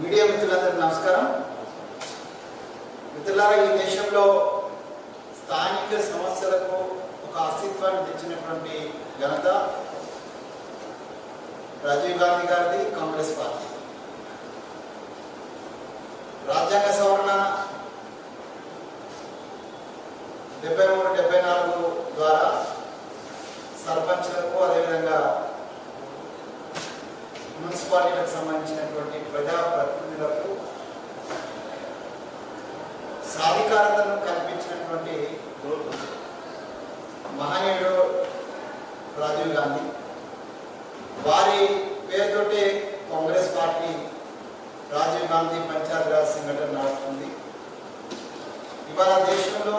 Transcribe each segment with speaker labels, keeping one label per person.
Speaker 1: Media మిత్రులందరికీ నమస్కారం. మిత్రులారా, ఈ దేశంలో స్థానిక సమస్యలకు ఒక అస్తిత్వాన్ని తెచ్చినటువంటి ఘనత రాజీవ్ గాంధీ గారిది, కాంగ్రెస్ పార్టీ. రాజ్యాంగ సవరణ 73-74 ద్వారా సర్పంచ్లకు అదేవిధంగా మున్సిపాలిటీలకు సంబంధించినటువంటి ప్రజాప్రతినిధులకు సాధికారతను కల్పించినటువంటి మహనీయుడు రాజీవ్ గాంధీ. వారి పేరుతోటే కాంగ్రెస్ పార్టీ రాజీవ్ గాంధీ పంచాయతీరాజ్ సంఘటన నడుస్తుంది. ఇవాళ దేశంలో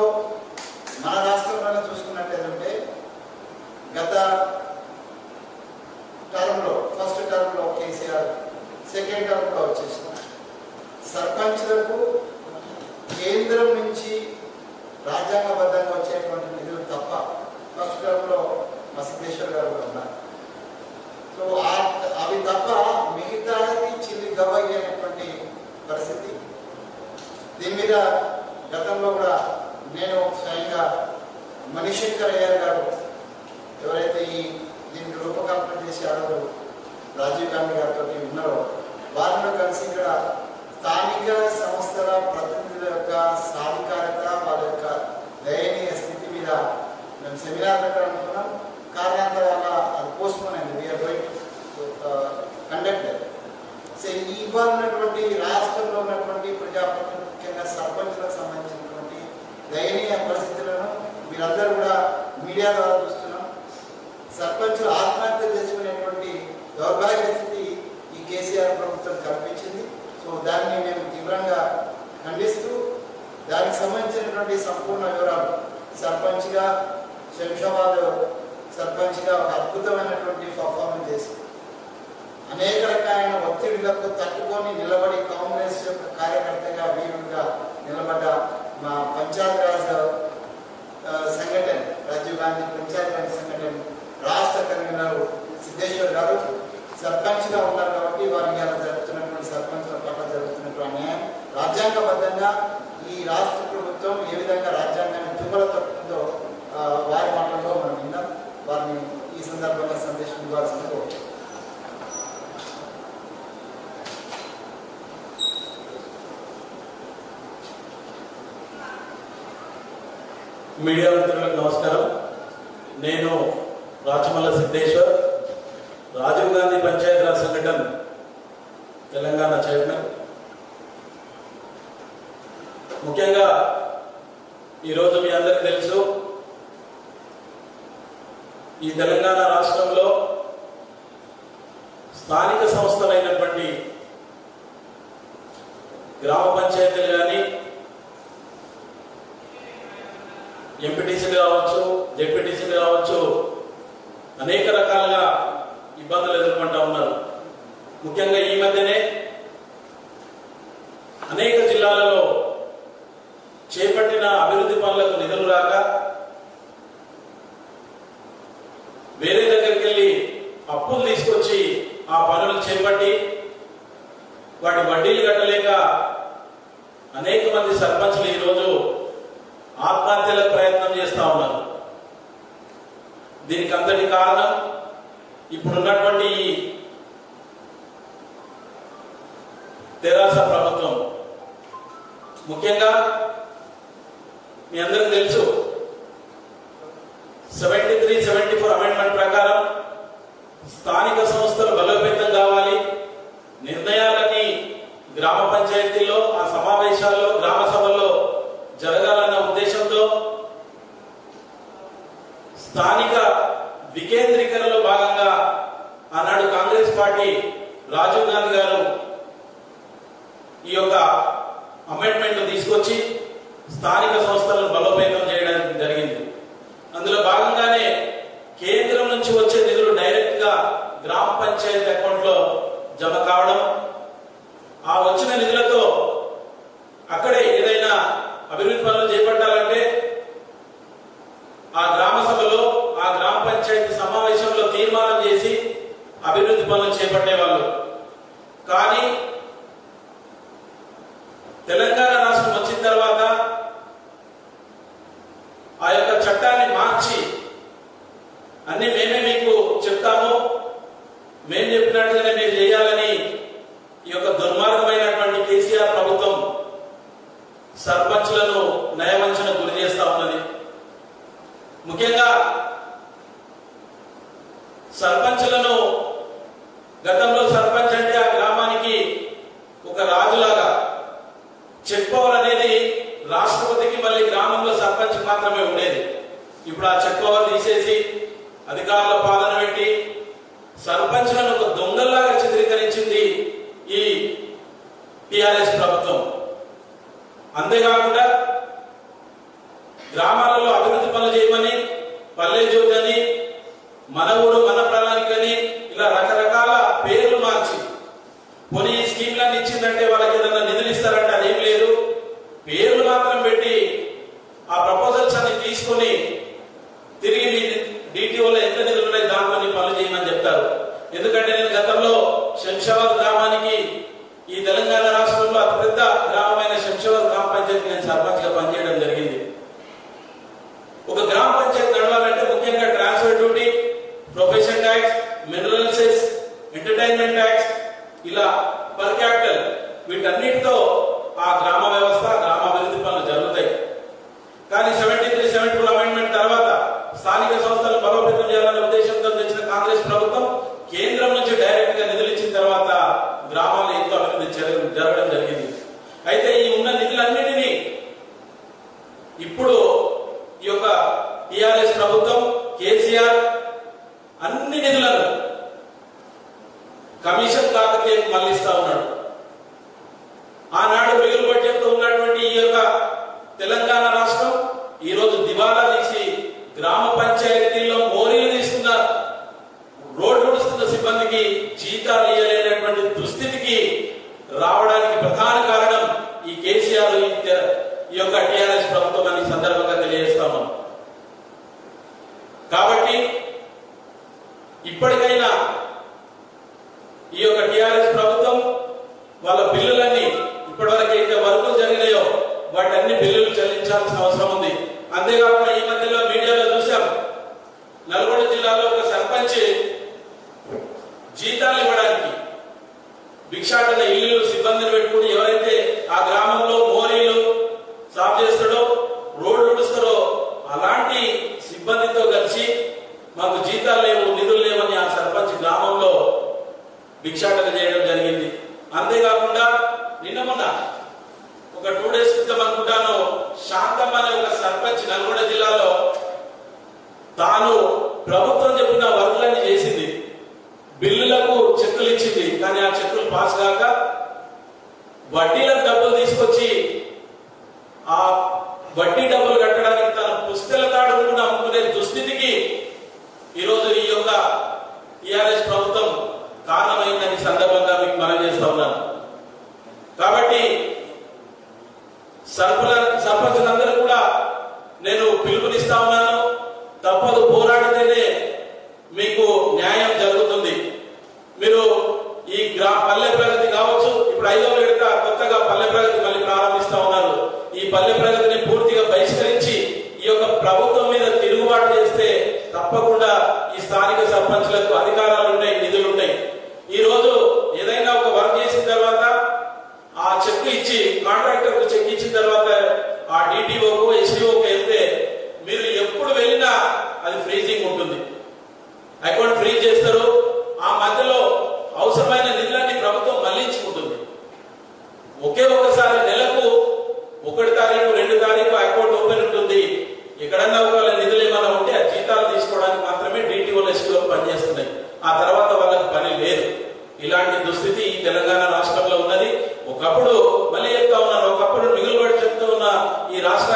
Speaker 1: మన రాష్ట్రంలో చూసుకున్నట్లయితే గత టర్మ్లో, ఫస్ట్ టర్మ్లో కేసీఆర్, సెకండ్ టర్మ్లో వచ్చేసిన సర్పంచ్లకు కేంద్రం నుంచి రాజ్యాంగబద్ధంగా వచ్చేటువంటి నిధులు తప్ప, ఫస్ట్ టర్మ్లో మా సిద్ధేశ్వర్ గారు కూడా ఉన్నారు. సో అవి తప్ప మిగతాది చిల్లి గవ్వయ్యేటువంటి పరిస్థితి. దీని మీద గతంలో కూడా నేను స్వయంగా మణిశంకర్ అయ్యర్ గారు ఎవరైతే దీనికి రూపకల్పన చేశారో రాజీవ్ గాంధీ గారితో ఉన్నారో వారితో కలిసి ఇక్కడ స్థానిక సంస్థల ప్రతినిధుల యొక్క సాధికారత, వాళ్ళ యొక్క దయనీయ స్థితి మీద మేము సెమినార్ పెట్టాలనుకున్నాం. కారణాంతర వల్ల అది పోస్ట్పోన్ అయింది. We are going to conduct. So ఇవాళ ఉన్నటువంటి రాష్ట్రంలో ఉన్నటువంటి ప్రజాప్రతినిధులు, ముఖ్యంగా సర్పంచులకు సంబంధించినటువంటి దయనీయ పరిస్థితులను మీరందరూ కూడా మీడియా ద్వారా చూస్తున్నాం. సర్పంచులు ఆత్మహత్య చేసుకునేటువంటి దౌర్భాగ్య స్థితి ఈ కేసీఆర్ ప్రభుత్వం కల్పించింది. సో దాన్ని మేము తీవ్రంగా ఖండిస్తూ దానికి సంబంధించినటువంటి సంపూర్ణ వివరాలు సర్పంచ్గా, శంషాబాద్ సర్పంచ్గా ఒక అద్భుతమైనటువంటి పర్ఫార్మెన్స్ చేసి అనేక రకాలైన ఒత్తిడిలకు తట్టుకొని నిలబడి కాంగ్రెస్ యొక్క కార్యకర్తగా, వీరుడుగా నిలబడ్డ మా పంచాయతీరాజ్ సంఘటన, రాజీవ్ గాంధీ పంచాయతీరాజ్ సంఘటన రాష్ట్ర కన్వీనర్ సిద్ధేశ్వర్ గారు సర్పంచ్గా ఉన్నారు. కాబట్టి వారికి అలా జరుగుతున్నటువంటి సర్పంచ్ల పట్ల జరుగుతున్నటువంటి అన్యాయం రాజ్యాంగబద్ధంగా ఈ రాష్ట్ర ప్రభుత్వం ఏ విధంగా రాజ్యాంగాన్ని తుమ్మల తప్పుతుందో వారి మాటల్లో మనం విన్నాం. వారిని ఈ సందర్భంగా సందేశం ఇవ్వాల్సింది కోరుతున్నాం.
Speaker 2: మీడియా మిత్రులకు నమస్కారం. నేను రాచమల్ల సిద్ధేశ్వర్, రాజీవ్ గాంధీ పంచాయతీరాజ్ సంఘటన తెలంగాణ చైర్మన్. ముఖ్యంగా ఈరోజు మీ అందరికీ తెలుసు, ఈ తెలంగాణ రాష్ట్రంలో స్థానిక సంస్థలైనటువంటి గ్రామ పంచాయతీలు కానీ, ఎంపీటీసీలు కావచ్చు, జెడ్పీటీసీలు కావచ్చు, అనేక రకాలుగా ఇబ్బందులు ఎదుర్కొంటూ ఉన్నారు. ముఖ్యంగా ఈ మధ్యనే అనేక జిల్లాలలో చేపట్టిన అభివృద్ధి పనులకు నిధులు రాక వేరే దగ్గరికి వెళ్ళి అప్పులు తీసుకొచ్చి ఆ పనులు చేపట్టి వాటి వడ్డీలు కట్టలేక అనేక మంది సర్పంచ్లు ఈరోజు ఆత్మహత్యలకు ప్రయత్నం చేస్తూ ఉన్నారు. దీనికి అంతటి కారణం ఇప్పుడున్నటువంటి తెరాస ప్రభుత్వం. ముఖ్యంగా మీ అందరికీ తెలుసు, 73-74 అమెండ్మెంట్ ప్రకారం స్థానిక సంస్థలు బలోపేతం కావాలి, నిర్ణయాలన్నీ గ్రామ పంచాయతీల్లో, ఆ సమావేశాల్లో, గ్రామ సభల్లో జరగాలన్న ఉద్దేశంతో స్థానిక వికేంద్రీకరణలో భాగంగా ఆనాడు కాంగ్రెస్ పార్టీ రాజీవ్ గాంధీ గారు ఈ యొక్క స్థానిక సంస్థలను బలోపేతం చేయడం జరిగింది. అందులో భాగంగానే కేంద్రం నుంచి వచ్చే నిధులు డైరెక్ట్ గా గ్రామ పంచాయతీ అకౌంట్ లో జమ కావడం, ఆ వచ్చిన నిధులతో అక్కడే ఏదైనా అభివృద్ధి పనులు చేపట్టాలంటే ఆ గ్రామ సభలో ఆ గ్రామ పంచాయతీ సమావేశంలో తీర్మానం చేసి అభివృద్ధి పనులు చేపట్టేవాళ్ళు. కానీ తెలంగాణ రాష్ట్రం వచ్చిన తర్వాత ఆ యొక్క చట్టాన్ని మార్చి అన్ని మేమే మీకు చెప్తాము, మేము చెప్పినట్టుగానే మీరు చేయాలని ఈ యొక్క దుర్మార్గమైనటువంటి కేసీఆర్ ప్రభుత్వం సర్పంచ్లను నయవంచన గురి చేస్తా ఉన్నది. ముఖ్యంగా సర్పంచ్లను గతంలో సర్పంచ్ అంటే ఆ గ్రామానికి ఒక రాజులాగా, చెక్ పవర్ అనేది రాష్ట్రపతికి మళ్ళీ గ్రామంలో సర్పంచ్ మాత్రమే ఉండేది. ఇప్పుడు ఆ చెక్ పవర్ తీసేసి అధికారుల పాలన పెట్టి సర్పంచ్లను ఒక దొంగల్లాగా చిత్రీకరించింది ఈ టిఆర్ఎస్ ప్రభుత్వం. అంతేకాకుండా గ్రామాలలో అభివృద్ధి పనులు చేయమని, పల్లె జ్యోతి అని, మన ఊరు మన ప్రణాళిక అని ఇలా రకరకాల పేర్లు మార్చి, పోనీ ఈ స్కీమ్లన్నీ ఇచ్చిందంటే వాళ్ళకి ఏదైనా నిధులు ఇస్తారంటే అదేం లేదు, పేర్లు మాత్రం పెట్టి ఆ ప్రపోజల్స్ అన్ని తీసుకొని తిరిగి మీ డిటిఓలో ఎంత నిధులు ఉన్నాయి దాంట్లో పనులు చేయమని చెప్తారు. ఎందుకంటే నేను గతంలో శంషాబాద్ గ్రామానికి ఈ తెలంగాణ రాష్ట్రంలో అతిపెద్ద గ్రామమైన శంషాబాద్ గ్రామ పంచాయతీ నేను సర్పంచ్ గా పనిచేయడం జరిగింది. ఒక గ్రామ పంచాయతీ నడవాలంటే ముఖ్యంగా transfer duty, profession tax, mineral cess, entertainment tax, ఇలా పర్ క్యాపిటల్ వీటన్నిటితో ఆ గ్రామ వ్యవస్థ గ్రామ అభివృద్ధి పనులు జరుగుతాయి. కానీ 73-74 అమెండ్మెంట్ తర్వాత స్థానిక సంస్థలను బలోపేతం చేయాలనే ఉద్దేశంతో తెచ్చిన కాంగ్రెస్ ప్రభుత్వం కేంద్రం నుంచి డైరెక్ట్ గా నిధులు ఇచ్చిన తర్వాత గ్రామాల్లో ఎంతో అభివృద్ధి జరగడం జరిగింది. అయితే ఈ ఉన్న నిధులన్నిటినీ ఇప్పుడు ఈ యొక్క టిఆర్ఎస్ ప్రభుత్వం కేసీఆర్ అన్ని నిధులను కమిషన్ కాకతీయకు మళ్లిస్తా ఉన్నాడు. ఆనాడు మిగులు బడ్జెట్తో ఉన్నటువంటి ఈ యొక్క తెలంగాణ రాష్ట్రం ఈ రోజు దివాలా తీసి గ్రామ పంచాయతీల్లో మోరీలు తీసుకున్నారు. రోడ్డు నడుస్తున్న సిబ్బందికి జీతాలు ఇవ్వలేనటువంటి దుస్థితికి రావడానికి ప్రధాన కారణం ఈ కేసీఆర్ ఈ యొక్క టిఆర్ఎస్ ప్రభుత్వం అని సందర్భంగా తెలియజేస్తాము. కాబట్టి ఇప్పటికైనా ఈ యొక్క టిఆర్ఎస్ ప్రభుత్వం వాళ్ళ బిల్లులన్నీ ఇప్పటివరకు అయితే వర్కులు జరిగినాయో వాటన్ని బిల్లులు చెల్లించాల్సిన అవసరం ఉంది. అంతేకాకుండా ఈ మధ్యలో మీడియాలో చూసాం, నల్గొండ జిల్లాలో ఒక సర్పంచ్ జీతాలు ఇవ్వడానికి భిక్షాటన ఇల్లు సిబ్బందిని పెట్టుకుని ఎవరైతే ఆ గ్రామంలో మోరీలు సాఫ్ చేస్తాడో, రోడ్లు ఉడుస్తారో అలాంటి సిబ్బందితో కలిసి మాకు జీతాలు లేవు, నిధులు లేవని ఆ సర్పంచ్ గ్రామంలో భిక్షాటన చేయడం జరిగింది. అంతేకాకుండా నిన్న మొన్న ఒక 2 days క్రితం అనుకుంటాను, శాంతం అనే ఒక సర్పంచ్ నల్గొండ జిల్లాలో తాను ప్రభుత్వం చెప్పిన వర్కులన్నీ చేసింది, బిల్లులకు చెక్కులు ఇచ్చింది. కానీ ఆ చెక్కులు పాస్ కాక వడ్డీలకు డబ్బులు తీసుకొచ్చి ఆ వడ్డీ డబ్బులు కట్టడానికి తన పుస్తల తాడుకుని అమ్ముకునే దుస్థితికి ఈరోజు ఈ యొక్క టిఆర్ఎస్ ప్రభుత్వం కారణమైందని సందర్భంగా మీకు మనం చేస్తా ఉన్నాను. కాబట్టి సర్పంచులందరూ కూడా నేను పిలుపునిస్తా ఉన్నాను, తప్పదు, పోరాడితేనే మీకు న్యాయం జరుగుతుంది. మీరు ఈ పల్లె ప్రగతి కావచ్చు, ఇప్పుడు 5వ విడత కొత్తగా పల్లె ప్రగతి మళ్ళీ ప్రారంభిస్తా ఉన్నారు. ఈ పల్లె ప్రగతిని పూర్తిగా బహిష్కరించి ఈ యొక్క ప్రభుత్వం మీద తిరుగుబాటు చేస్తే తప్పకుండా ఈ స్థానిక సర్పంచులకు అధికారాలు ఉంటాయి, నిధులు ఉంటాయి. ఈ రోజు ఏదైనా ఒక వర్క్ చేసిన తర్వాత ఆ చెక్ ఇచ్చి కాంట్రాక్టర్ కు చెక్ ఇచ్చిన తర్వాత ఆ డిటిఓకు ఎస్డిఓకు వెళ్తే మీరు ఎప్పుడు వెళ్ళినా అది ఫ్రీజింగ్ ఉంటుంది, అకౌంట్ ఫ్రీజ్ చేస్తారు. ఆ మధ్యలో అవసరమైన నిధులన్నీ ప్రభుత్వం మళ్లించుకుంటుంది. ఒకే ఒకసారి నెలకు 1 తారీఖు 2 తారీఖు అకౌంట్ ఓపెన్ ఉంటుంది. ఎక్కడన్నా ఒకవేళ నిధులు ఏమైనా ఉంటే ఆ జీతాలు తీసుకోవడానికి మాత్రమే డిటిఓలు ఎస్డిఓ పనిచేస్తున్నాయి. ఆ తర్వాత వాళ్ళకి పని లేదు. ఇలాంటి దుస్థితి ఈ తెలంగాణ రాష్ట్రంలో ఉన్నది. ఒకప్పుడు మళ్ళీ చెప్తా ఉన్నాను, ఒకప్పుడు మిగులుబడి చెప్తూ ఉన్న ఈ రాష్ట్ర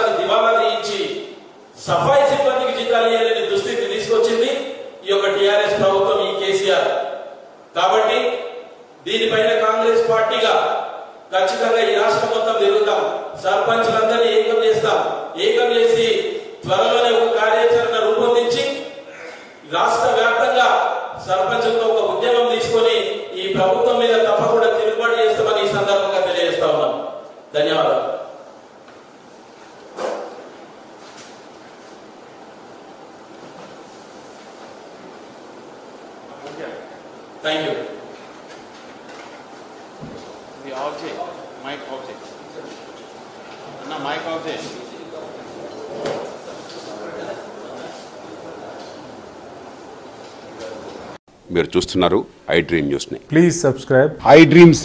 Speaker 2: సర్పంచులందరినీ ఏకం చేస్తాం. ఏకం చేసి త్వరలోనే ఒక కార్యాచరణ రూపొందించి రాష్ట్ర వ్యాప్తంగా సర్పంచులతో ఒక ఉద్యమం తీసుకొని ఈ ప్రభుత్వం మీద తప్పకుండా తిరుగుబాటు చేస్తామని ఈ సందర్భంగా తెలియజేస్తా ఉన్నాం. ధన్యవాదాలు. Thank you.
Speaker 3: మీరు చూస్తున్నారు ఐ డ్రీమ్ న్యూస్ ని.
Speaker 4: Please subscribe
Speaker 3: I dreams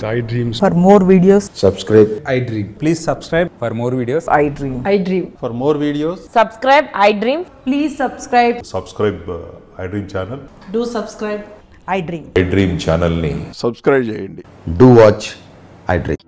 Speaker 5: For more videos,
Speaker 3: subscribe
Speaker 4: I Dream. Please subscribe for more videos.
Speaker 5: I dream. I dream.
Speaker 4: For more videos,
Speaker 5: Subscribe, I dream. Please subscribe.
Speaker 6: Subscribe I dream channel.
Speaker 5: Do subscribe. I dream.
Speaker 6: I dream ఛానల్ని
Speaker 3: subscribe చేయండి. Do watch I dream.